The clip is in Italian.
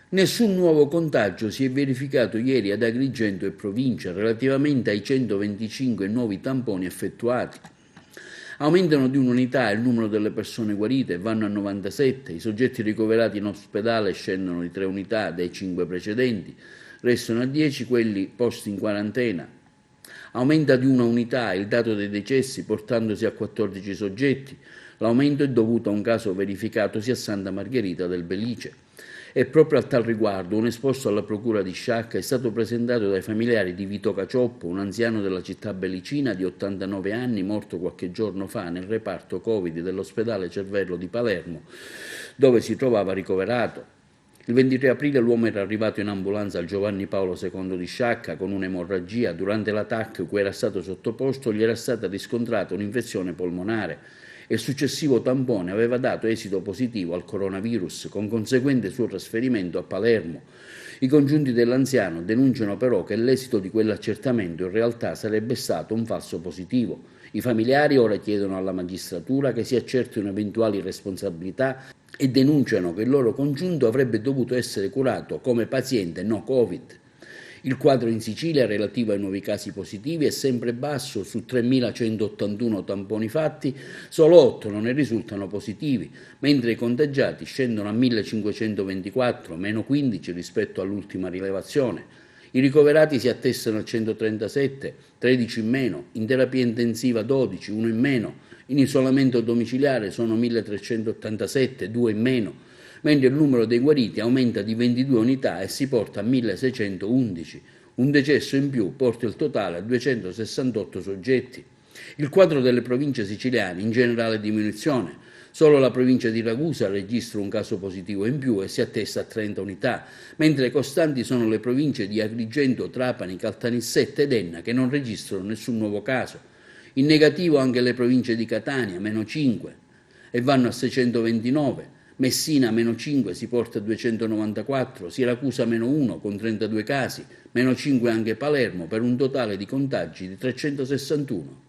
Nessun nuovo contagio si è verificato ieri ad Agrigento e provincia relativamente ai 125 nuovi tamponi effettuati. Aumentano di un'unità il numero delle persone guarite e vanno a 97, i soggetti ricoverati in ospedale scendono di 3 unità dai 5 precedenti, restano a 10 quelli posti in quarantena. Aumenta di una unità il dato dei decessi portandosi a 14 soggetti, l'aumento è dovuto a un caso verificatosi a Santa Margherita del Belice. E proprio a tal riguardo un esposto alla procura di Sciacca è stato presentato dai familiari di Vito Cacioppo, un anziano della città belicina di 89 anni, morto qualche giorno fa nel reparto Covid dell'ospedale Cervello di Palermo, dove si trovava ricoverato. Il 23 aprile l'uomo era arrivato in ambulanza al Giovanni Paolo II di Sciacca con un'emorragia. Durante la TAC cui era stato sottoposto gli era stata riscontrata un'infezione polmonare e il successivo tampone aveva dato esito positivo al coronavirus, con conseguente suo trasferimento a Palermo. I congiunti dell'anziano denunciano però che l'esito di quell'accertamento in realtà sarebbe stato un falso positivo. I familiari ora chiedono alla magistratura che si accertino eventuali responsabilità e denunciano che il loro congiunto avrebbe dovuto essere curato come paziente no Covid. Il quadro in Sicilia relativo ai nuovi casi positivi è sempre basso, su 3.181 tamponi fatti, solo 8 non ne risultano positivi, mentre i contagiati scendono a 1.524, meno 15 rispetto all'ultima rilevazione. I ricoverati si attestano a 137, 13 in meno, in terapia intensiva 12, 1 in meno, in isolamento domiciliare sono 1.387, 2 in meno, mentre il numero dei guariti aumenta di 22 unità e si porta a 1.611. Un decesso in più porta il totale a 268 soggetti. Il quadro delle province siciliane in generale diminuzione. Solo la provincia di Ragusa registra un caso positivo in più e si attesta a 30 unità, mentre costanti sono le province di Agrigento, Trapani, Caltanissetta ed Enna che non registrano nessun nuovo caso. In negativo anche le province di Catania, meno 5, e vanno a 629. Messina meno 5 si porta a 294, Siracusa meno 1 con 32 casi, meno 5 anche Palermo per un totale di contagi di 361.